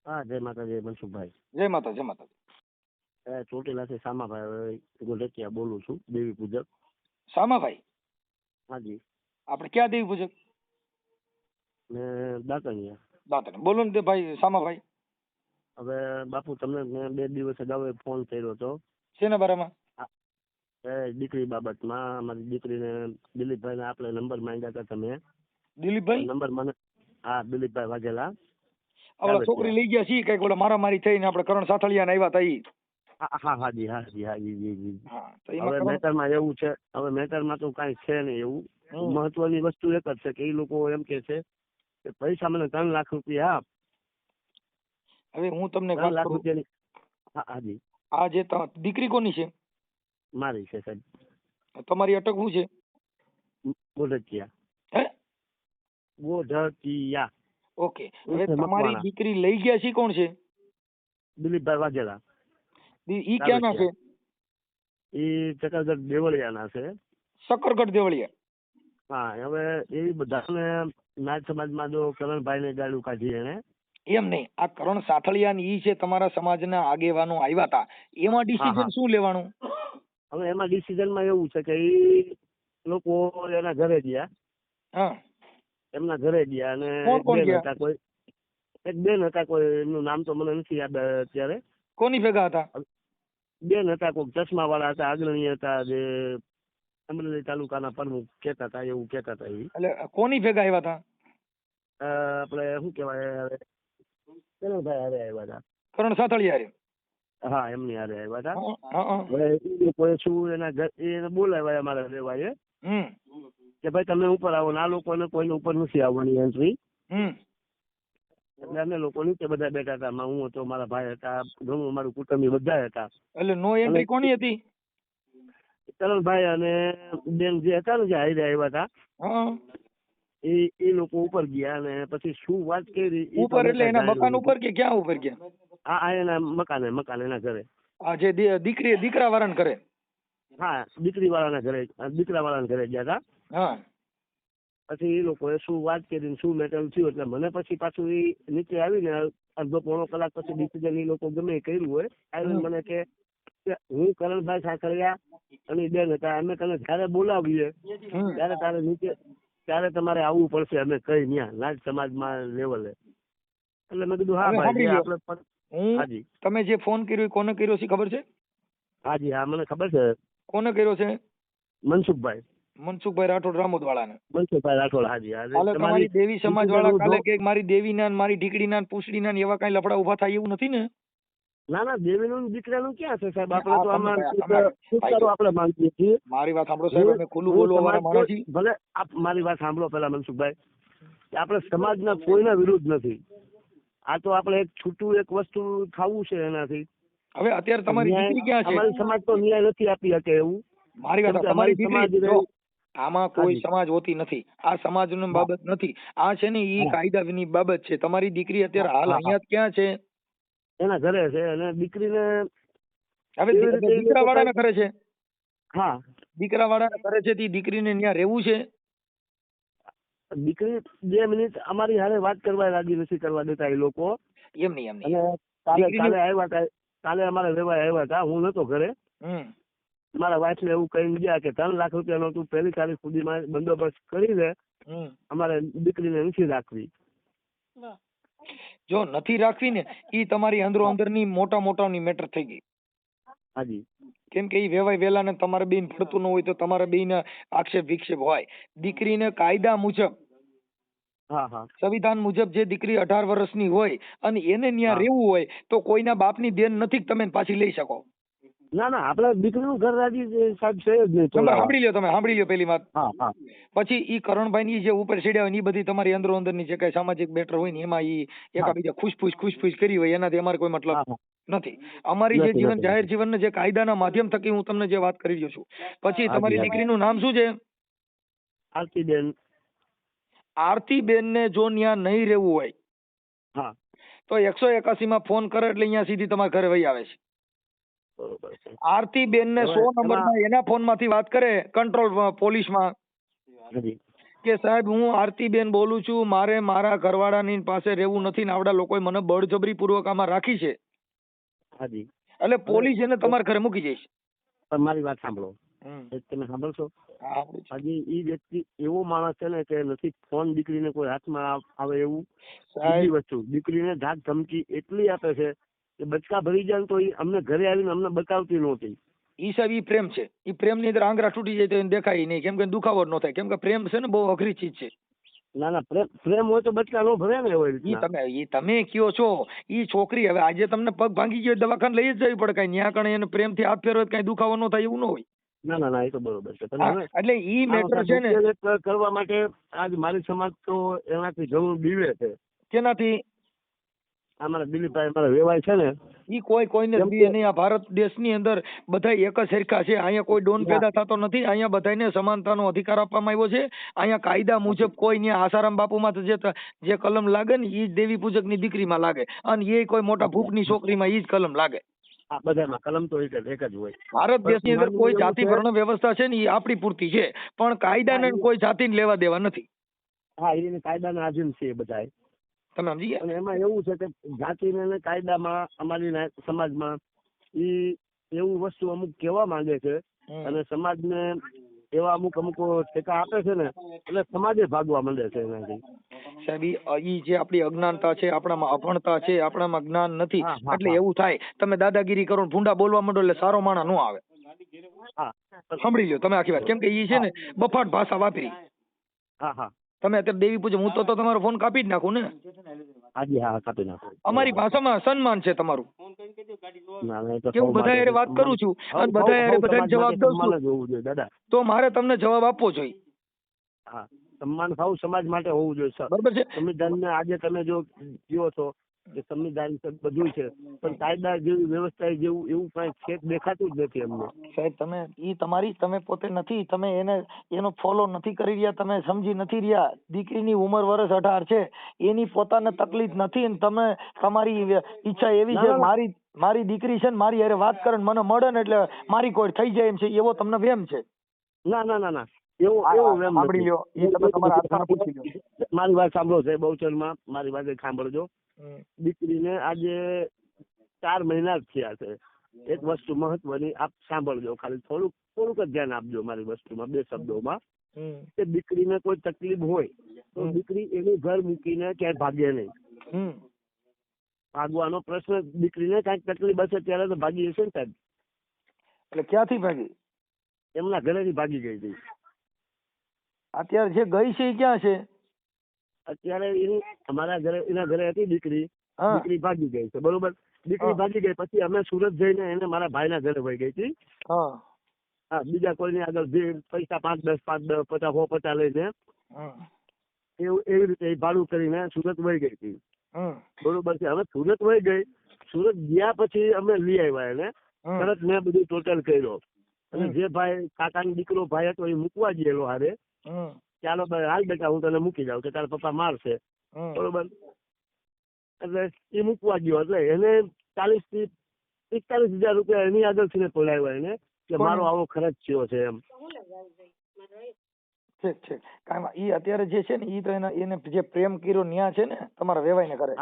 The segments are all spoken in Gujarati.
હા, જય માતાજી મનસુખભાઈ. જય માતા, જય માતા. ચોટીલાથી સામાભાઈ ગોલકિયા બોલું છું, દેવી પૂજક. સામાભાઈ, હાજી. આપણે ક્યાં દેવી પૂજક? ને દાતણિયા. દાંતણ. બોલો ને તે ભાઈ સામાભાઈ. હવે બાપુ તમને મેં 2 દિવસ અગાઉ ફોન કર્યો હતો. શેના બારામાં? દીકરી બાબતમાં. અમારી દીકરીને દિલીપભાઈને આપણે નંબર માંગ્યા હતા તમે. દિલીપભાઈ? નંબર મને, હા, દિલીપભાઈ વાઘેલા. આપણા છોકરી લઈ ગયા છીએ કઈક ઓલા મારામારી થઈને આપણે કરણ સાથળિયા આવ્યા હતા ઈ. હા, હાજી, હાજી, હાજી, જી. હા, તો હવે એમાં મેટરમાં એવું છે, હવે મેટરમાં તો કાંઈ છે નહીં એવું. મહત્વની વસ્તુ એક જ છે કે એ લોકો એમ કે છે કે પૈસા મને 3 લાખ રૂપિયા આપ. હવે હું તમને 3 લાખ રૂપિયાની. હા, હાજી. આ જે દીકરી કોની છે? મારી છે સાહેબ. તમારી અટક શું છે? ગોઢકિયા. હે? ગોઢકિયા. ઓકે. હવે તમારી દીકરી લઈ ગયા છે કોણ છે? દિલીપભાઈ વાઘેલા. ઈ ક્યાંના છે? એ ચકરગઢ દેવળિયાના છે. શકરગઢ દેવળિયા. હા, હવે એ બધાને નાથ સમાજમાં જો કરણભાઈને ગાડું કાઢી એને. એમ નહીં, આ કરણ સાથળિયા ની ઈ છે તમારા સમાજના આગેવાનો આવ્યા હતા, એમાં ડિસિઝન શું લેવાનું? હવે એમાં ડિસિઝનમાં એવું છે કે એ લોકો એના ઘરે ગયા. હા, એમના ઘરે ગયા અને કોણ બેન ગયા? હતા, કોઈ એક બેન હતા, કોઈ એમનું નામ તો મને નથી યાદ અત્યારે. કોની ભેગા હતા? બેન હતા, કોઈ ચશ્મા વાળા હતા, અગ્રણી હતા, જે અમરેલી તાલુકાના પ્રમુખ કહેતા હતા, એવું કહેતા હતા. એ એટલે કોની ભેગા આવ્યા હતા? આપણે શું કહેવાય, કરણભાઈ હારે આવ્યા હતા. કરણ સાથળિયા રે? હા, એમની હારે આવ્યા હતા. હા. હવે એ લોકોએ શું એના એને બોલાવ્યા અમારા રેવાએ કે ભાઈ તમે ઉપર આવો ને આ લોકોને કોઈને ઉપર નથી આવવાની એન્ટ્રી. એટલે અમે લોકો નીચે બધા બેઠા હતા. હું હતો, મારા ભાઈ હતા, ઘણું અમારું કુટુંબી બધા હતા. એટલે નો એન્ટ્રી કોની હતી? કરણભાઈ અને બેન જે હતા ને, જે હારે આવ્યા હતા, એ લોકો ઉપર ગયા અને પછી શું વાત કરી. ઉપર એટલે એના મકાન ઉપર કે ક્યાં ઉપર ગયા? હા, એના મકાન એના ઘરે. આ જે દીકરા વાળાને ઘરે? હા, દીકરી વાળાના ઘરે, દીકરા વાળાના ઘરે ગયા હતા. હા. પછી એ લોકોએ શું વાત કરી, શું મેટર થયું, એટલે મને પછી પાછું એ નીચે આવીને અડધો પોણો કલાક પછી ડિસિઝન એ લોકો ગમે એ કર્યું હોય, આવીને મને કે હું કરણભાઈ સાંકળિયા અને બેન હતા, અમે તને જયારે બોલાવીએ ત્યારે તારે નીચે, ત્યારે તમારે આવવું પડશે, અમે કઈ ન્યા નાજ સમાજમાં લેવલે. એટલે મેં કીધું હા ભાઈ, આપણે. હાજી. તમે જે ફોન કર્યો કોને કર્યો છે ખબર છે? હાજી, હા, મને ખબર છે. કોને કર્યો છે? મનસુખભાઈ રાઠોડ રામોદ વાળાને. મનસુખભાઈ રાઠોડ. હાજી. તમારી દેવી સમાજ વાળા કાલે કે મારી દેવીના મારી ઢીકડીના પૂછડીના એવા કઈ લફડા ઉભા થાય એવું નથી ને? ના, દેવીનું દીકરાનું ક્યાં છે સાહેબ? આપણે તો આમાં આપણે માંગીએ છીએ. મારી વાત સાંભળો સાહેબ, અમે ખુલ્લું બોલવા વાળા માણસ છીએ. ભલે મારી વાત સાંભળો પેલા મનસુખભાઈ, આપણે સમાજના કોઈના વિરુદ્ધ નથી. આ તો આપણે એક છૂટું એક વસ્તુ ખાવું છે એનાથી. હવે અત્યારે તમારી દીકરી ક્યાં છે? અમારી સમાજ તો ન્યાય નથી આપી શકે એવું. મારી વાત, તમારી દીકરી આમાં કોઈ સમાજ હોતી નથી, આ સમાજની બાબત નથી, આ છે ને ઈ કાયદાની બાબત છે. તમારી દીકરી અત્યારે હાલ અહીંયા ક્યાં છે? એના ઘરે છે. અને દીકરીને હવે દીકરા વાળાના ઘરે છે? હા, દીકરા વાળાના ઘરે છે. તે દીકરીને ત્યાં રહેવું છે? દીકરી 2 મિનિટ અમારી હારે વાત કરવા રાજી નથી કરવા દેતા એ લોકો. એમ નહીં. અને કાલે આવ્યા હતા, કાલે અમારે રહેવા આવ્યા હતા, હું નતો ઘરે. મારા વાઇફ ને એવું કહી ગયા કે 3 લાખ રૂપિયાનો તું 1 તારીખ સુધીમાં બંદોબસ્ત કરી દે, અમારે દીકરીને નથી રાખવી. જો નથી રાખવી ને, ઈ તમારી અંદરો અંદરની મોટાની મેટર થઈ ગઈ. હાજી. કેમ કે ઈ વેવાય વેલા ને તમારે બેન પડતું ન હોય તો તમારા બેન આક્ષેપ વિક્ષેપ હોય. દીકરીને કાયદા મુજબ, સંવિધાન મુજબ જે દીકરી 18 વર્ષની હોય અને એને ત્યાં રહેવું હોય તો કોઈના બાપની દેન નથી તમે પાછી લઈ શકો. ના, આપણે દીકરીનું ઘર રાજી સાહેબ છે જ નહીં. સાંભળી લ્યો પેલી વાત. પછી ઈ કરણભાઈ ની જે ઉપર ચડ્યા હોય એ બધી તમારી અંદરો અંદર ની જે કઈ સામાજિક મેટર હોય ને એમાં ઈ એકાબીજા ખુશફુશ કરી હોય, એનાથી અમારે કોઈ મતલબ નથી. અમારી જે જીવન જાહેર જીવન જે કાયદાના માધ્યમ થકી હું તમને જે વાત કરી રહ્યો છું. પછી તમારી દીકરીનું નામ શું છે? આરતીબેન. આરતીબેન ને જો ત્યાં નહીં રહેવું હોય તો 181 માં ફોન કરે એટલે અહીંયા સીધી તમારા ઘરે વહી આવે છે. આરતીબેન ને 100 નંબરમાં એના ફોન માંથી વાત કરે કંટ્રોલ પોલીસમાં કે સાહેબ હું આરતીબેન બોલું છું, મારે મારા ઘરવાળાની પાસે રહેવું નથી ને આવડા લોકોએ મને બળજબરી પૂર્વક આમાં રાખી છે, હાજી. એટલે પોલીસ એને તમારા ઘરે મૂકી જઈશ. પણ મારી વાત સાંભળો, હમ. તમે સાંભળશો? હા, સાંભળું છું. હજી એ વ્યક્તિ એવો માણસ છે ને કે નથી ફોન દીકરીને કોઈ હાથમાં આવે એવું. સાહેબ બીજી વસ્તુ, દીકરીને ધાક ધમકી એટલી આપે છે કે બચકા ભરી જાય ને તો એ અમને ઘરે આવીને અમને બતાવતી નહોતી. ઈ સાહેબ ઈ પ્રેમ છે. ઈ પ્રેમ ની અંદર આંગળા તૂટી જાય તો એને દેખાય નહીં, કેમ કે દુખાવો જ ન થાય, કેમ કે પ્રેમ છે ને બહુ અઘરી ચીજ છે. ના ના, પ્રેમ હોય તો બચકા નો ભરે ને એવી રીતના. ઈ તમે કયો છો, ઈ છોકરી હવે આજે તમને પગ ભાંગી ગયો દવાખાને લઈ જ જવી પડે, કઈ ન્યા કણે એને પ્રેમથી હાથ ફેરવે કઈ દુખાવો ન થાય એવું ન હોય. ના ના ના, એ તો બરોબર છે. પણ હા, હવે એટલે ઈ મેટર છે ને ઉકેલ કરવા માટે આજ મારી સમાજ તો એનાથી જરૂર બીવે છે. કેનાથી? અમારા દિલીપભાઈ અમારા વેવાય છે ને, ઈ કોઈને બી નહીં. આ ભારત દેશની અંદર બધા એક જ સરખા છે. અહીંયા કોઈ ડોન પેદા થતો નથી. અહીંયા બધાને સમાનતાનો અધિકાર આપવામાં આવ્યો છે. અહીંયા કાયદા મુજબ કોઈ ને આસારામ બાપુમાં જે કલમ લાગે ને ઈ જ દેવી પૂજક ની દીકરીમાં લાગે, અને એ કોઈ મોટા ભૂપની છોકરીમાં ઈ જ કલમ લાગે. આ બધામાં કલમ તો એક જ હોય. ભારત દેશની અંદર કોઈ જાતિ વર્ણ વ્યવસ્થા છે ને એ આપણી પૂરતી છે, પણ કાયદાને કોઈ જાતિને લેવા દેવા નથી. હા, એને કાયદાના આધીન છે એ બધા. તમે સમજી ગયા? અને એમાં એવું છે કે જાતિને કાયદામાં અમારી સમાજમાં ઈ એવું વસ્તુ અમુક કહેવા માંગે છે અને સમાજને એવા અમુક ટેકા આપે છે ને એટલે સમાજે ભાગવા માંડે છે એનાથી. સાહેબ ઈ જે આપણી અજ્ઞાનતા છે, આપણામાં અભણતા છે, આપણામાં જ્ઞાન નથી, એટલે એવું થાય. તમે દાદાગીરી કરો ને ભૂંડા બોલવા માંડો એટલે સારો માણસ ન આવે. સાંભળી લ્યો તમે આખી વાત, કેમ કે ઈ છે ને બફાટ ભાષા વાપરી. હા હા, તમે અત્યારે દેવી પૂજક, હું તો તમારો ફોન કાપી જ નાખું ને. હાજી હા, કાપી નાખો. અમારી ભાષામાં સન્માન છે તમારું. કે હું બધા હારે વાત કરું છું અને બધા હારે બધાને જવાબ દઉં છું, દાદા તો મારે તમને જવાબ આપવો જોઈએ. હા, સન્માન ભાવ સમાજ માટે હોવું જોઈએ સર. બરોબર છે. સંવિધાનને આજે તમે જો કહો છો કે સંવિધાન બધું છે, પણ કાયદા જેવી વ્યવસ્થા જેવું એવું કઈ છેક દેખાતું જ નથી અમને. સાહેબ તમે પોતે નથી, તમે એનો ફોલો નથી કરી રહ્યા, તમે સમજી નથી રહ્યા. દીકરીની ઉંમર વર્ષ 18 છે, એની પોતાને તકલીફ નથી, અને તમે તમારી ઈચ્છા એવી છે મારી દીકરી છે ને મારી હારે વાત કરે ને મને મળે ને એટલે મારી કોઈ થઈ જાય એમ છે, એવો તમને વેમ છે. ના ના ના ના, એવું સાંભળી લ્યો, એ તમે તમારા હાથમાં પૂછી લ્યો. મારી વાત સાંભળો સાહેબ, બહુચરમાં મારી વાત સાંભળજો. દીકરીને આજે 4 મહિના જ થયા છે. એક વસ્તુ મહત્વની આપ સાંભળજો, ખાલી થોડુંક જ ધ્યાન આપજો મારી વસ્તુમાં, 2 શબ્દોમાં. કે દીકરીને કોઈ તકલીફ હોય તો દીકરી એનું ઘર મૂકીને ક્યાંય ભાગે નહીં. ભાગવાનો પ્રશ્ન, દીકરીને કાંઈક તકલીફ હશે ત્યારે તો ભાગી હશે ને સાહેબ. એટલે ક્યાંથી ભાગી? એમના ઘરેથી ભાગી ગઈ હતી. અત્યારે જે ગઈ છે એ ક્યાં છે? અત્યારે અમારા ઘરે, એના ઘરે હતી દીકરી. દીકરી ભાગી ગઈ છે, બરોબર. દીકરી ભાગી ગઈ પછી અમે સુરત જઈને એને મારા ભાઈના ઘરે વહી ગઈ હતી. હા, બીજા કોઈની આગળ પૈસા 5-10, 50, 50 લઈને એવી રીતે ભાડું કરીને સુરત વહી ગઈ હતી. બરોબર છે. હવે સુરત વહી ગઈ, સુરત ગયા પછી અમે લઈ આવ્યા એને. તરત મેં બધું ટોટલ કર્યો. અને જે ભાઈ કાકાનો દીકરો ભાઈ હતો એ મૂકવા ગયેલો હારે, ચાલો ભાઈ હાલ બેટા હું તને મૂકી જાઉં કે તારા પપ્પા મારશે, બરોબર. એટલે એ મૂકવા ગયો, એટલે એને 40 થી 45,000 રૂપિયા એની આગળથી પડાવ્યા એને કે મારો આવો ખર્ચ થયો છે એમ. છે ઈ અત્યારે જે છે ને ઈ તો એને જે પ્રેમ કર્યો ન્યા છે ને તમારા વેવાઈ ને કરે.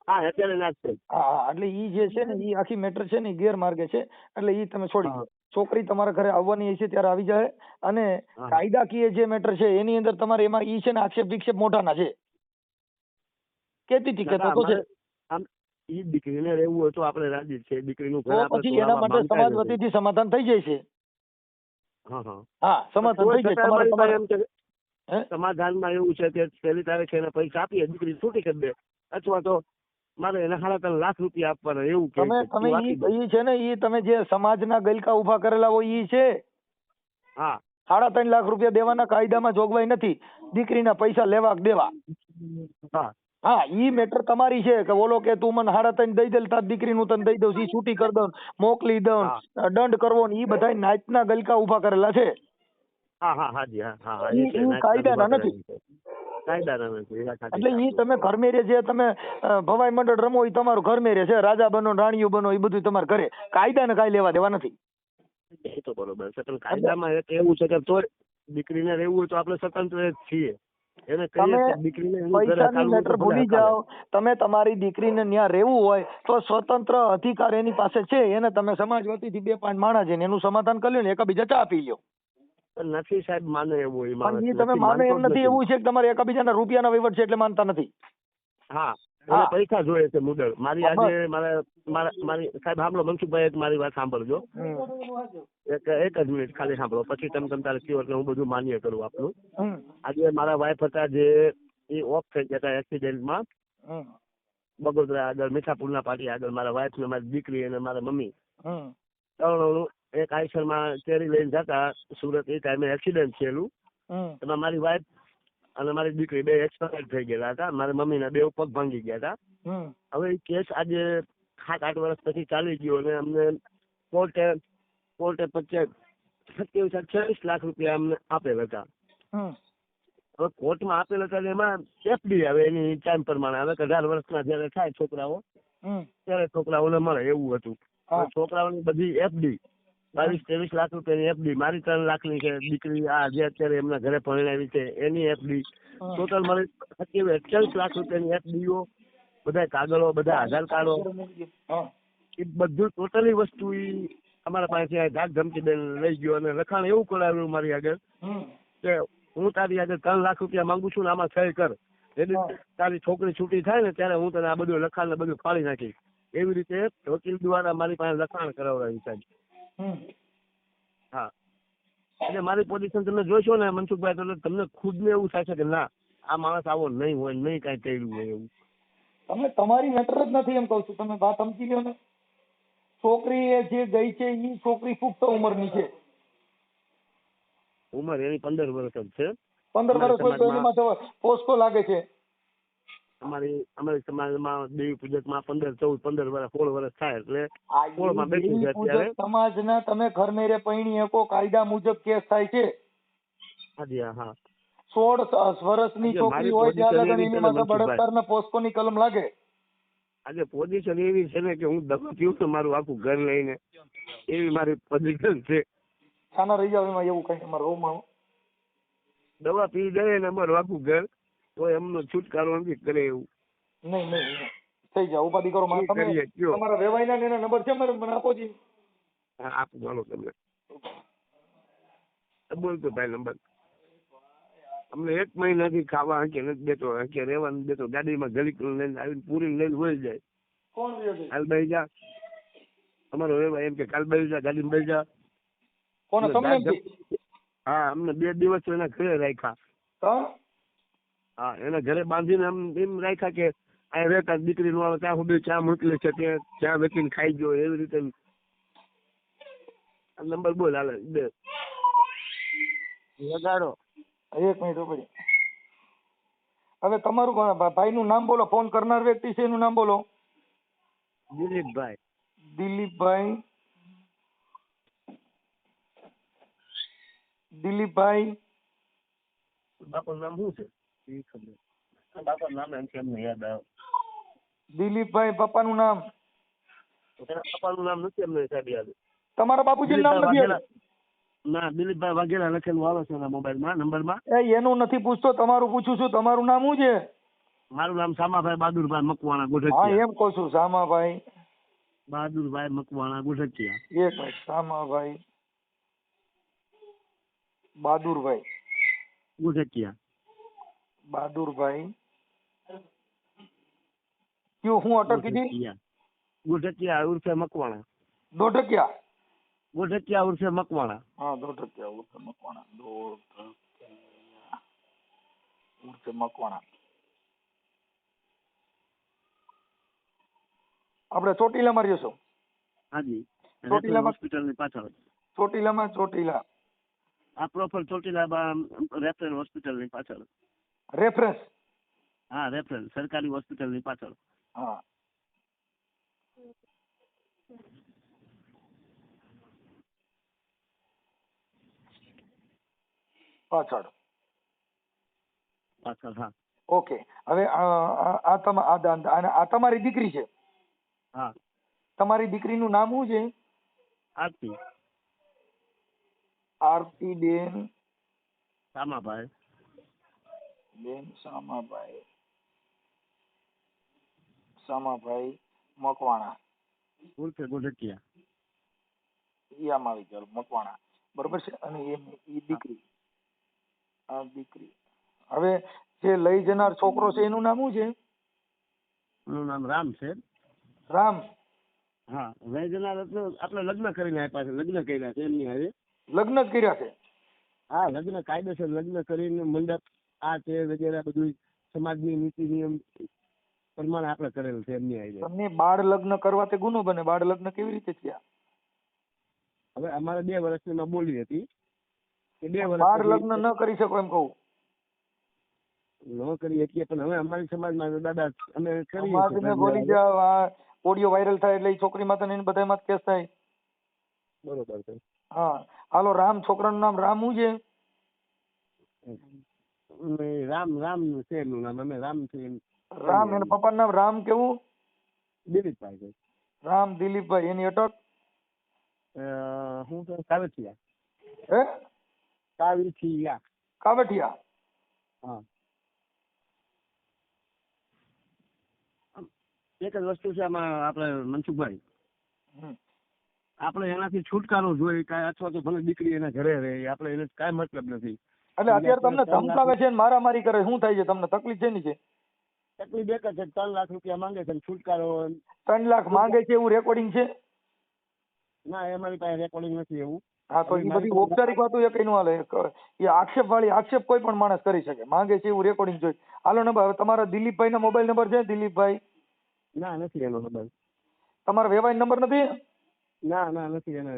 હા, અત્યારે ના છે. હા, એટલે ઈ જે છે ને ઈ આખી મેટર છે ને ગેરમાર્ગે છે, એટલે ઈ તમે છોડી દો. છોકરી તમારા ઘરે આવવાની છે ત્યારે આવી જાય, અને કાયદાકીય જે મેટર છે એની અંદર તમારે એમાં ઈ છે ને આક્ષેપ વિક્ષેપ મોટાના છે. કેતી હતી કે તો છે ઈ દીકરીને રહેવું હોય તો આપણે રાજી છે. દીકરીનું ઘર આપણે પછી એના માટે સમાજ વતીથી સમાધાન થઈ જાય છે. હા, સમાધાન થઈ જાય. સમાધાનમાં એવું છે કે પહેલી તારીખે એને પૈસા આપીએ, દીકરી છૂટી કરી દે, અથવા તો મારે એને 3.5 લાખ રૂપિયા આપવાના એવું કે તમે ઈ છે ને ઈ તમે જે સમાજના ગલકા ઉભા કરેલા હોય ઈ છે. હા, 3.5 લાખ રૂપિયા દેવાના કાયદામાં જોગવાઈ નથી, દીકરીના પૈસા લેવા દેવા. હા, ઈ મેટર તમારી છે કે ઓલો કે તું મને 3.5 દઈ દે, તાર દીકરીનું તને દઈ દઉં, ઈ છૂટી કરી દઉં, મોકલી દઉં, દંડ કરવો ને ઈ બધા નાચના ગલકા ઉભા કરેલા છે. કાયદાના નથી. એટલે ઈ તમે ઘરમેરે જે તમે ભવાઈ મંડળ રમો ઈ તમારું ઘરમેરે છે, રાજા બનો રાણીઓ બનો એ બધું તમારે ઘરે, કાયદાને કાંઈ લેવા દેવા નથી. એ તો બરોબર છે, પણ કાયદામાં એવું છે કે દીકરીને રહેવું હોય તો આપણે સ્વતંત્ર જ છીએ. એને તમે કહીએ કે દીકરીને એનું ઘર પૈસાની હકાલવું હોય મેટર તો ભલે ભૂલી હકાલે. જાઓ. તમે તમારી દીકરીને ત્યાં રહેવું હોય તો સ્વતંત્ર અધિકાર એની પાસે છે. એને તમે સમાજ વતીથી 2-5 માણસ જઈને એનું સમાધાન કરી લ્યો ને એકબીજા ચા પી લ્યો. નથી સાહેબ માને એવું એ માણસ પણ એ તમે નથી, માનો માનતો એમ જ નથી. એવું છે કે તમારે એકબીજાના રૂપિયાના વહીવટ છે એટલે માનતા નથી. હા, એને હા. પૈસા જોઈએ છે મુદલ. મારી હા, આજે મારી સાહેબ સાંભળો મનસુખભાઈ, એક મારી વાત સાંભળજો. એક જ મિનિટ ખાલી સાંભળો, પછી તમે તારે કયો એટલે હું બધું માન્ય કરું આપનું. આજે મારા વાઇફ હતા જે એ ઓફ થઈ ગયા હતા એક્સિડન્ટમાં બગોદરા આગળ મીઠાપુરના પાટી આગળ. મારા વાઇફ ને મારી દીકરી અને મારા મમ્મી ત્રણ એક આઈસરમાં કેરી લઈને જતા સુરત. એ ટાઈમે એક્સિડન્ટ થયેલું. એમાં મારી વાઇફ અને મારી દીકરી 2 એક્સપાયર થઈ ગયેલા હતા. મારા મમ્મીના 2 પગ ભાંગી ગયા હતા. હવે એ કેસ આજે 7-8 વર્ષ પછી ચાલી ગયો અને અમને કોર્ટે 27 લાખ રૂપિયા અમને આપેલ હતા. હવે કોર્ટમાં આપેલ હતા એમાં એફડી આવે એની ટાઈમ પ્રમાણે. હવે 18 વર્ષના જયારે થાય છોકરાઓ ત્યારે છોકરાઓને મળે એવું હતું. છોકરાઓની બધી એફડી 22-23 લાખ રૂપિયાની એફડી. મારી 3 લાખની છે. દીકરી આ જે અત્યારે એમના ઘરે પરણાવી છે એની એફડી. ટોટલ મારી 28 લાખ રૂપિયાની એફડીઓ, બધા કાગળો, બધા આધાર કાર્ડો, એ બધું ટોટલી વસ્તુ અમારા પાસે ધાક ધમકી દઈને લઈ ગયો અને લખાણ એવું કરાવ્યું મારી આગળ કે હું તારી આગળ 3 લાખ રૂપિયા માંગુ છું ને આમાં સહી કર. એટલે તારી છોકરી છૂટી થાય ને ત્યારે હું તને આ બધું લખાણ ને બધું ફાળી નાખીશ. એવી રીતે વકીલ દ્વારા મારી પાસે લખાણ કરાવડાવ્યું સાહેબ. હા, એટલે મારી પોઝિશન તમે જોશો ને મનસુખભાઈ તો તમને ખુદને એવું થાય છે કે ના આ માણસ આવો નહીં હોય, નહીં કાંઈ કર્યું હોય એવું. તમે તમારી મેટર જ નથી એમ કહું છું. તમે વાત સમજી લ્યો ને. છોકરી એ જે ગઈ છે એ છોકરી પુખ્ત ઉંમરની છે. ઉંમર એની 15 વર્ષ જ છે. 15 વર્ષ હોય તો એમાં તો પોસ્કો લાગે છે. અમારી સમાજમાં દેવી પૂજકમાં 15 વર્ષ 16 વર્ષ થાય એટલે 16માં બેઠી છે અત્યારે. સમાજના તમે ઘર મેરે પૈણી શકો કાયદા મુજબ કેસ થાય છે. હાજી હા. 16 વર્ષની છોકરી હોય ત્યાં લગન એની માથે બળાત્કાર ને પોસ્કો ની કલમ લાગે. આજે પોઝિશન એવી છે ને કે હું દવા પીવું તો મારું આખું ઘર લઈને, એવી મારી પોઝિશન છે. છાના રહી જાવ એમાં એવું કઈ તમારે રોમાં દવા પી જાય ને અમારું આખું ઘર, તો એમનો છુટકારો નથી કરે એવું. નહીં થઈ જાવ ઉપાધિ કરો. તમારા વેવાઈના એના નંબર છે મને આપો જી. હા આપું ચાલો તમને. બોલતો ભાઈ નંબર. અમને 1 મહિનાથી ખાવા હકે નથી દેતો, હકે રહેવા નથી દેતો. ગાડીમાં ઘડીક લઈને આવીને પૂરી લઈને વહી જાય. કોણ કાલ બેસી જા અમારો વેવાઈ એમ કે કાલ બેસી જા ગાડીમાં બેસી જા. કોને તમને? હા, અમને 2 દિવસ એના ઘરે રાખ્યા. હા, એના ઘરે બાંધીને એમ રાખ્યા કે આ રહેતા દીકરી નો આવે ત્યાં સુધી ચા મોકલે છે તે ચા વેચીને ખાઈ ગયો એવી રીતે. નંબર બોલ હાલે દે લગાડો. 1 મિનિટ ઉપર. હવે તમારું ભાઈનું નામ બોલો. ફોન કરનાર વ્યક્તિ છે એનું નામ બોલો. દિલીપભાઈ. દિલીપભાઈ બાપાનું નામ શું છે એ ખબર. બાપાનું નામ એમ છે એમને યાદ આવે. દિલીપભાઈ પપ્પાનું નામ? પપ્પાનું નામ નથી એમને સાહેબ યાદ. તમારા બાપુજીનું નામ નથી? ના, દિલીપભાઈ વાઘેલા લખેલું આવે છે એના મોબાઈલમાં નંબરમાં. એનું નથી પૂછતો, તમારું પૂછું છું. તમારું નામ શું છે? મારું નામ શામાભાઈ બહાદુરભાઈ મકવાણા હા ગોઢકિયા. એમ કહું છું. શામાભાઈ બહાદુરભાઈ મકવાણા ગોઢકિયા. 1 મિનિટ. શામાભાઈ બહાદુરભાઈ ગોઢકિયા. બહાદુરભાઈ કયું હું અટક કીધી? ગોઢકિયા ઉર્ફે મકવાણા. દોઢકિયા. ગોઢકિયા ઉર્ફે મકવાણા. હા, દોઢકિયા ઉર્ફે મકવાણા. ઉર્ફે મકવાણા. આપણે ચોટીલામાં રહ્યો છો? હાજી. ચોટીલામાં હોસ્પિટલ ની પાછળ. ચોટીલા આ પ્રોપર ચોટીલામાં રેફરલ હોસ્પિટલ ની પાછળ. રેફરન્સ? હા, રેફરલ સરકારી હોસ્પિટલ ની પાછળ. હા. પાછળ હા. ઓકે. હવે આ તમારી દીકરી છે? હા. તમારી દીકરીનું નામ શું છે? આરતી. આરતીબેન સામાભાઈ. બેન સામાભાઈ મકવાણા ઉર્ફે ગોઢટિયા. યામાં આવી ગયો મકવાણા, બરોબર છે. અને એ દીકરી, આ દીકરી. હવે જે લઈ જનાર છોકરો છે એનું નામ શું છે? એનું નામ રામ છે. રામ. હા, લઈ જનાર એટલે આપણે લગ્ન કરીને આપ્યા છે, લગ્ન કર્યા છે એમની હારે. લગ્ન જ કર્યા છે? હા, લગ્ન કાયદેસર લગ્ન કરીને મંડપ આ તે વગેરે બધું સમાજની નીતિ નિયમ પ્રમાણે આપણે કરેલું છે એમની હારે. તમને બાળ લગ્ન કરવા તે ગુનો બને? બાળ લગ્ન કેવી રીતે થયા? હવે અમારે 2 વર્ષની માં બોલી હતી કે 2 વર્ષ બાળ લગ્ન ન કરી શકો એમ કહું? ન કરી શકીએ, પણ હવે અમારી સમાજમાં દાદા અમે કરીએ સમાજને બોલી જાવ. આ ઓડિયો વાયરલ થાય એટલે છોકરી માથે ને બધા માં કેસ થાય. બરોબર છે. હા, હાલો. રામ, છોકરાનું નામ રામ શું છે? રામ છે એનું નામ. અમે રામ છે. રામ. એના પપ્પાનું નામ રામ કેવું? દિલીપભાઈ છે. રામ દિલીપભાઈ. એની અટક હું તો કાવઠિયા. હે? કાવઠિયા. કાવઠિયા. હા. એક જ વસ્તુ છે આમાં આપણે મનસુખભાઈ, આપણે એનાથી છુટકારો જોઈએ કાંઈ, અથવા તો ભલે દીકરી એના ઘરે રહે, આપણે એને કાંઈ મતલબ નથી. એટલે અત્યારે તમને ધમકાવે છે ને મારામારી કરે, શું થાય છે? તમને તકલીફ છે ની છે? તકલીફ એક જ છે, 3 લાખ રૂપિયા માંગે છે છુટકારો. 3 લાખ માંગે છે એવું રેકોર્ડિંગ છે? ના, અમારી પાસે રેકોર્ડિંગ નથી એવું. હા, તો એ બધી ઔપચારિક વાતો એ કઈ નું હાલે. એ આક્ષેપ કોઈ પણ માણસ કરી શકે. માંગે છે એવું રેકોર્ડિંગ જોઈએ. હાલો નંબર. હવે તમારા દિલીપભાઈ નો મોબાઈલ નંબર છે? દિલીપભાઈ? ના, નથી એનો નંબર. તમારો વેવાય નંબર નથી? ના, નથી એને.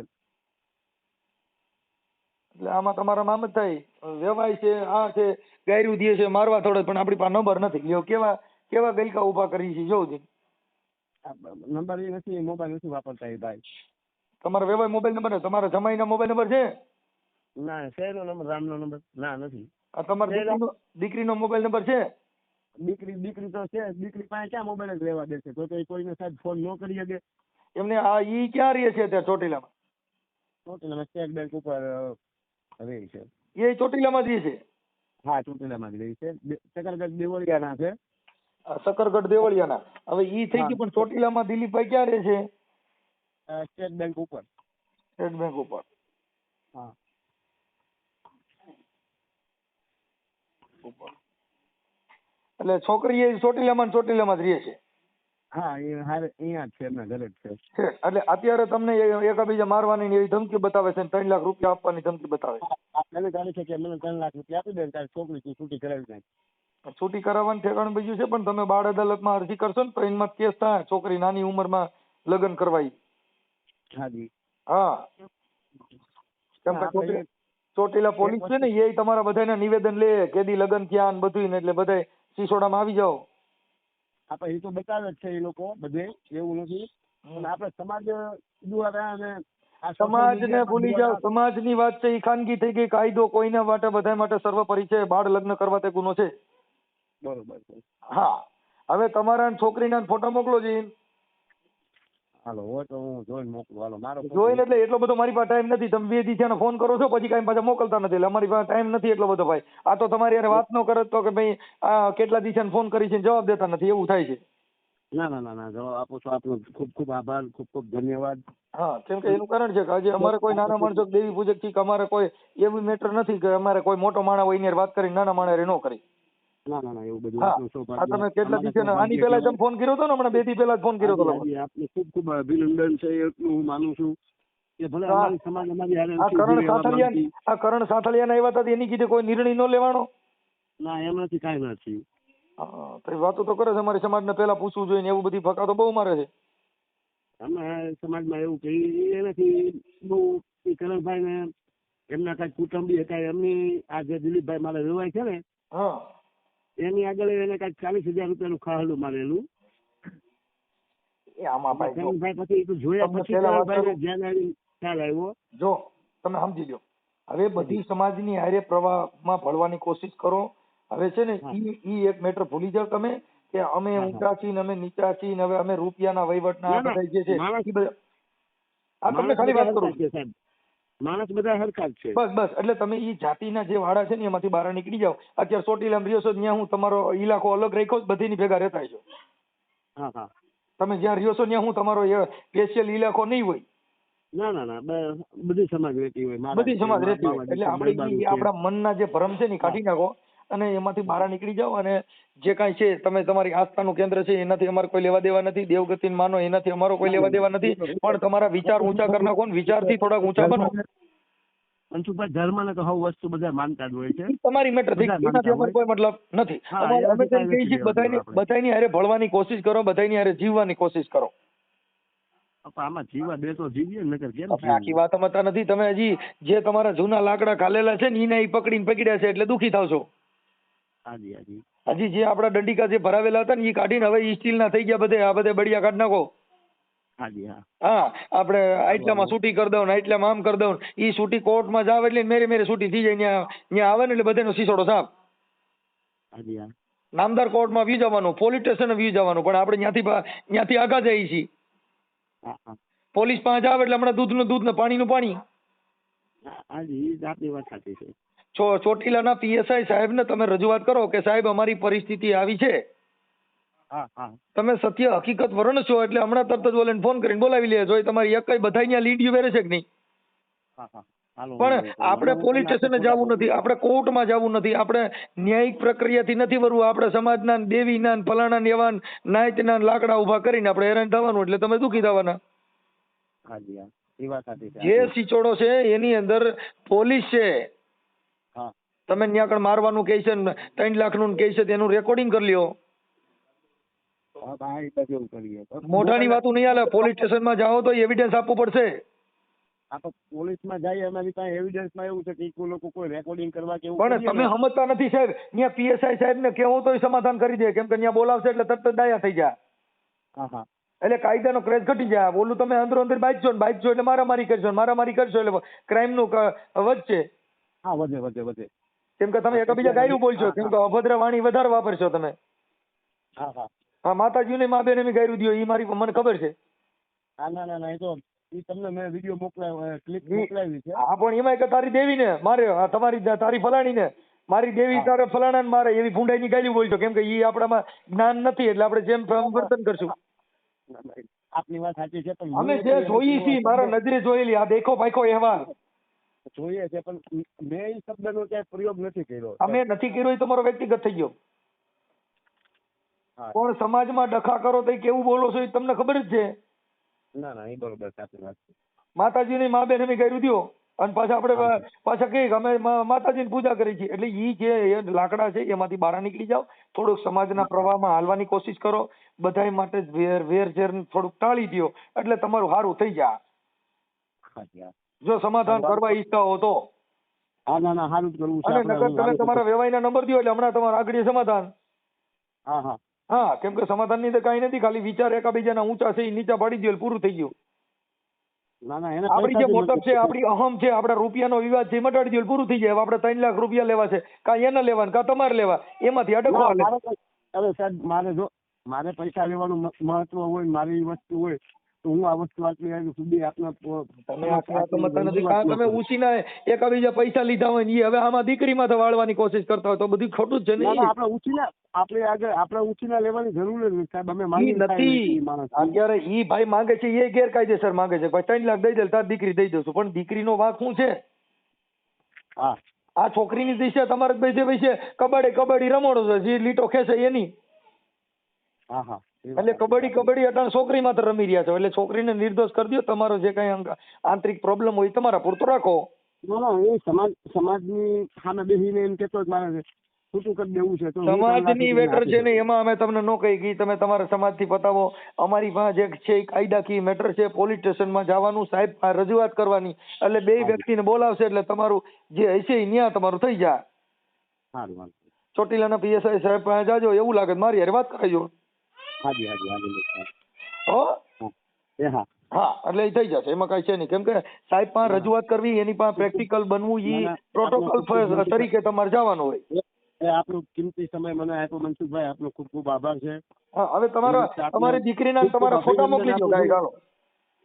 એટલે આમાં તમારા મામ જ થાય. વેવાય છે, આ છે, ગાયરું દે છે, મારવા થોડે, પણ આપણી પાસે નંબર નથી. લ્યો કેવા ગલકા ઉભા કરી છે જોઉં છું. નંબર એ નથી, મોબાઈલ નથી વાપરતા એ ભાઈ. તમારો વેવાય મોબાઈલ નંબર ને તમારા જમાઈના મોબાઈલ નંબર છે? ના, શેરનો નંબર, રામનો નંબર ના નથી. આ તમારા દીકરીનો મોબાઈલ નંબર છે? દીકરી તો છે. દીકરી પાસે ક્યાં મોબાઈલ જ લેવા દેશે? તો એ કોઈને સાહેબ ફોન ન કરી શકે. એમને આ ઈ ક્યાં રહે છે અત્યારે? ચોટીલામાં? ચોટીલામાં સ્ટેટ બેંક ઉપર રહે છે. એ ચોટીલામાં જ રહે છે? હા, ચોટીલામાં જ રહે છે. સકરગઢ દેવળિયાના છે. સકરગઢ દેવળિયાના. હવે ઈ થઈ ગયું, પણ ચોટીલામાં દિલીપભાઈ ક્યાં રહે છે? સ્ટેટ બેંક ઉપર. સ્ટેટ બેંક ઉપર. હા. ઉપર. એટલે છોકરી એ ચોટીલામાં જ રહે છે? હા, એ હારે અહીંયા જ છે, એમના ઘરે જ છે. એટલે અત્યારે તમને એકાબીજા મારવાની એવી ધમકી બતાવે છે, 3 લાખ રૂપિયા આપવાની ધમકી બતાવે છે. એને કહે છે કે મને 3 લાખ રૂપિયા આપી દે, તારી છોકરી છૂટી કરાવી નાખ. છૂટી કરાવવાનું ઠેકાણું બીજું છે, પણ તમે બાળ અદાલતમાં અરજી કરશો ને તો એમાં કેસ થાય. છોકરી નાની ઉંમરમાં લગ્ન કરવાય. હાજી. હા, કેમ કે ચોટીલા પોલીસ છે ને, એ તમારા બધાના નિવેદન લે, કેદી લગ્ન થયા ને બધું, એટલે બધા સિસોડામાં આવી જાઓ. આપણે એ તો બતાવે જ છે એ લોકો બધે, એવું નથી. પણ આપણે સમાજ દ્વારા અને સમાજને ભૂલી જાઓ. સમાજની વાત છે એ ખાનગી થઈ ગઈ. કાયદો કોઈના માટે બધા માટે સર્વોપરી છે. બાળ લગ્ન કરવા તે ગુનો છે. બરોબર છે. હા, હવે તમારા છોકરીના ફોટો મોકલો છે. હાલો, હોય તો હું જોઈને મોકલું. હાલો, મારો જોઈને એટલે એટલો બધો મારી પાસે ટાઈમ નથી. તમે 2 દિવસ ફોન કરો છો, પછી કઈ પાછા મોકલતા નથી. એટલે અમારી પાસે ટાઈમ નથી એટલો બધો ભાઈ. આ તો તમારી યાર વાત ન કરે તો કે ભાઈ આ કેટલા દિવસ ફોન કરી છે જવાબ દેતા નથી, એવું થાય છે. ના, જવાબ આપો છો. આપનો ખૂબ ખૂબ આભાર, ખૂબ ધન્યવાદ. હા, કેમ કે એનું કારણ છે કે આજે અમારે કોઈ નાના માણસો દેવી પૂજક છે કે અમારે કોઈ એવું મેટર નથી કે અમારે કોઈ મોટો માણસ હોય એની વાત કરી નાના માણસ ન કરી. ના, એવું બધું. હા, તમે કેટલા દિવસે આની પહેલા તમે ફોન કર્યો હતો ને? હમણાં 2 દી પહેલા ફોન કર્યો હતો. આપને ખૂબ અભિનંદન છે, એટલું હું માનું છું કે ભલે અમારી સમાજ અમારી આ કરણ સાથળિયાના આવ્યા હતા એની કીધે કોઈ નિર્ણય ન લેવાનો? ના, એમ નથી, કાંઈ નથી. હા, તો વાતો તો કરે છે. અમારી સમાજને પહેલા પૂછવું જોઈએ ને એવું બધી ફકાતો બહુ મારે છે. અમે સમાજમાં એવું કે એનાથી બહુ કરણભાઈ ને એમના કાંઈક કુટુંબી હતા, એમની આ જે દિલીપભાઈ મારે વેવાય છે ને, હા, એની આગળ એને કાંઈક 40,000 રૂપિયાનું ખાહલું મારેલું. આમાં ભાઈ કરણભાઈ પછી જોયા પછી કરણભાઈને ધ્યાન આવી ખ્યાલ આવ્યો. જો તમે સમજી લો, હવે બધી સમાજની હારે પ્રવાહમાં ભળવાની કોશિશ કરો. હવે છે ને ઈ એક મેટર ભૂલી જાવ તમે કે અમે ઊંચા છીએ ને અમે નીચા છીએ ને હવે અમે રૂપિયાના વહીવટના બધા જે છે આ તમને ખાલી વાત કરું. માણસ બધા હરખા જ છે. બસ બસ એટલે તમે ઈ જાતિના જે વાડા છે ને એમાંથી બહાર નીકળી જાઓ. અત્યારે ચોટીલામાં રહ્યો છો ત્યાં હું તમારો ઇલાકો અલગ રાખ્યો બધીની ભેગા રહેતા છો. હા હા. તમે જ્યાં રહ્યો છો ત્યાં હું તમારો સ્પેશિયલ ઇલાકો નહીં હોય. ના ના ના બધી સમાજ રહેતી હોય. બધી સમાજ રહેતી હોય એટલે આપણે આપણા મનના જે ભ્રમ છે ને કાઢી નાખો અને એમાંથી બહાર નીકળી જાઓ અને જે કાંઈ છે તમે તમારી આસ્થાનું કેન્દ્ર છે એનાથી અમારે કોઈ લેવા દેવા નથી. દેવગતિ માનો એનાથી અમારો કોઈ લેવા દેવા નથી. પણ તમારા વિચાર ઊંચા કરી નાખો ને વિચારથી થોડાક ઊંચા બનો. અંશુભાઈ ધર્મ ને તો હવ વસ્તુ બધા માનતા જ હોય છે. તમારી મેટર થઈ એનાથી અમારે કોઈ મતલબ નથી. અમે તેમ કહીએ છીએ બધાની હારે ભળવાની કોશિશ કરો, બધાની હારે જીવવાની કોશિશ કરો. આમાં જીવા દે તો જીવીએ નકર કેમ આખી વાત સમજતા નથી તમે. હજી જે તમારા જૂના લાકડા ખાલેલા છે ને એને પકડીને પકડ્યા છે એટલે દુખી થાવ છો. હાજી હાજી. હજી જે આપડા દંડિકા જે ભરાવેલા હતા ને એ કાઢીને હવે ઈ સ્ટીલ ના થઈ ગયા બધે. આ બધે બળિયા કાઢી નાખો. હાજી હા. હા આપણે આટલામાં છૂટી કરી દઉં ને આટલામાં આમ કરી દઉં. ઈ છૂટી કોર્ટમાં જાવ એટલે મેરે છૂટી થઈ જાય. ત્યાં આવે ને એટલે બધાનો સીસોડો સાફ. હાજી હા. નામદાર કોર્ટમાં વી જવાનું, પોલીસ સ્ટેશન વી જવાનું. પણ આપણે ત્યાંથી આગા જઈએ છીએ. પોલીસ પાસે આવે એટલે હમણાં દૂધનું દૂધ ને પાણીનું પાણી. આપની વાત સાચી છે. ચોટીલાના પીએસઆઈ સાહેબ ને તમે રજૂઆત કરો કે સાહેબ અમારી પરિસ્થિતિ આવી છે. તમે સત્ય હકીકત વર્ણશો એટલે હમણાં તરત જ બોલીને ફોન કરીને બોલાવી લે. જો તમારી એક કઈ બધા અહીંયા લીડીયું વેરે છે કે નહીં. પણ આપણે પોલીસ સ્ટેશને જવું નથી, આપણે કોર્ટમાં જવું નથી, આપણે ન્યાયિક પ્રક્રિયાથી નથી વરવું. આપણે સમાજના દેવીના ફલાણા એવા નાયતના લાકડા ઉભા કરીને આપણે હેરાન થવાનું એટલે તમે દુઃખી થવાના. જે સિચોડો છે એની અંદર પોલીસ છે. તમે ત્યાં આગળ મારવાનું કહે છે 3 લાખનું કહે છે તેનું રેકોર્ડિંગ કરી લ્યો. મોઢાની વાતું નહીં હાલે. પોલીસ સ્ટેશનમાં જાઓ તો એવિડન્સ આપવું પડશે. પોલીસમાં જાય અમારી પાસે એવિડન્સમાં એવું છે કે લોકો કોઈ રેકોર્ડિંગ કરવા કે પણ તમે સમજતા નથી સાહેબ. ત્યાં પીએસઆઈ સાહેબ ને કેવો તો સમાધાન કરી દે. કેમ કે ત્યાં બોલાવશે એટલે તરત ડાયા થઈ જાય. એટલે કાયદાનો ક્રેઝ ઘટી જાય. બોલું તમે અંદરો અંદર બાઈક છો એટલે મારામારી કરશો એટલે ક્રાઇમ નું વધશે. હા વધે. કેમ કે તમે એકબીજા ગાયું બોલશો. કેમ કે અભદ્ર વાણી વધારે વાપરશો તમે. હા માતાજીને મા બેન એમ ગાયું દો એ મારી મને ખબર છે. ના એ તો તમને મેં વિડીયો મોકલાવ્યો, ક્લિપ મોકલાવી છે. હા પણ એમાં કે તારી દેવીને મારે, તારી ફલાણીને મારી દેવી તારે ફલાણાને મારે એવી ભૂંડાઈની ગાલી બોલશો. કેમ કે એ આપણામાં જ્ઞાન નથી એટલે આપણે જેમ વર્તન કરશું. આપની વાત સાચી છે પણ અમે જે જોઈએ છીએ મારા નજરે જોયેલી આ દેખો ભાઈકો અહેવાલ જોઈએ છે પણ મેં એ શબ્દનો ક્યાંય પ્રયોગ નથી કર્યો. અમે નથી કર્યો એ તમારો વ્યક્તિગત થઈ ગયો. પણ સમાજમાં ડખા કરો તો કેવું બોલો છો એ તમને ખબર જ છે. ના એ બરોબર સાચી વાત છે. માતાજીની મા બેન અમે ગાયું દો અને પાછા આપણે પાછા કહીએ કે અમે માતાજીની પૂજા કરી છે. એટલે ઈ જે લાકડા છે એમાંથી બહાર નીકળી જાઓ. થોડુંક સમાજના પ્રવાહમાં હાલવાની કોશિશ કરો. બધાય માટે વેરઝેર થોડુંક ટાળી દો એટલે તમારું સારું થઈ જાય. જો સમાધાન કરવા ઈચ્છતા હો તો. ના સારું કરવું છે. અને નકર તમે તમારા વેવાઈના નંબર દો એટલે હમણાં તમારા આગળ સમાધાન. હા કેમ કે સમાધાન ની તો કઈ નથી. ખાલી વિચાર એકાબીજાના ઊંચા છે એ નીચા પાડી દો પૂરું થઈ ગયું. આપડી જે મોટપ છે, આપડી અહમ છે, આપડા રૂપિયાનો વિવાદ છે મટાડી દો પૂરું થઈ જાય. આપણે 3 લાખ રૂપિયા લેવા છે, કાં એને લેવા કાં તમારે લેવા, એમાંથી અડકવા હાલે. હવે સાહેબ મારે પૈસા લેવાનું મહત્વ હોય, મારી વસ્તુ હોય તો હું આ વસ્તુ આટલી આવી સુધી તમે ઉછીના એકાબીજા પૈસા લીધા હોય ને હવે આમાં દીકરીમાં વાળવાની કોશિશ કરતા હોય તો બધું ખોટું જ છે ને. આપણે ઉછીના લેવાની જરૂર જ નથી સાહેબ. અમે નથી. અત્યારે ઈ ભાઈ માંગે છે એ ગેરકાયદેસર માંગે છે. 3 લાખ દઈ દે તાર દીકરી દઈ દઉં છું. પણ દીકરીનો વાંક શું છે? આ છોકરીની દિશા તમારે પૈસે કબડ્ડી રમોડો છે જે લીટો ખેંચે એની. એટલે કબડ્ડી અટાણ છોકરી માત્ર રમી રહ્યા છો. એટલે છોકરીને નિર્દોષ કરી દો. તમારો જે કઈ આંતરિક પ્રોબ્લેમ હોય તમારા પૂરતો રાખો. એ સમાજની સામે બેસીને એમ કેતો જ મારે છૂટું કરી દેવું છે. સમાજની વેટર છે ને એમાં અમે તમને નો કહી ગઈ તમે તમારા સમાજથી પતાવો. અમારી પાસે જે છે કાયદાકીય મેટર છે. પોલીસ સ્ટેશનમાં જવાનું, સાહેબ રજૂઆત કરવાની. એટલે 2 વ્યક્તિને બોલાવશે એટલે તમારું જે હશે ન્યા તમારું થઈ જાય. ચોટીલાના પીએસઆઈ સાહેબ પાસે જાજો. એવું લાગે મારી હારે વાત કરાજો. હા એટલે એ થઈ જશે. એમાં કઈ છે નહીં. કેમ કે સાહેબ પાસે રજૂઆત કરવી, એની પાસે પ્રેક્ટિકલ બનવું એ પ્રોટોકોલ તરીકે તમારે જવાનું હોય. આપનો કિંમતી સમય મને આપ્યો મનસુખભાઈ, આપનો ખૂબ ખૂબ આભાર છે. હા હવે તમારી દીકરીના તમારા ફોટા મોકલી દો. ગાય ગાળો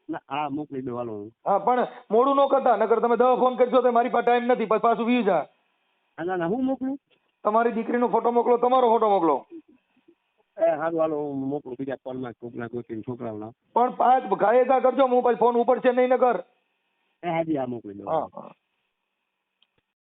ના હા મોકલી દો હાલો. હા પણ મોડું ન કરતા, નકર તમે 10 ફોન કરશો તો મારી પાસે ટાઈમ નથી, પછી પાછું વ્યુ જા. ના ના હું મોકલું? તમારી દીકરીનો ફોટો મોકલો, તમારો ફોટો મોકલો. સારું હાલો હું મોકલું બીજા કોલમાં કોકના કોઈ છોકરાઓના. પણ 5 ગાયેગા કરજો, હું પછી ફોન ઉપર છે નહીં નકર. હાજી હા મોકલી દો. હા.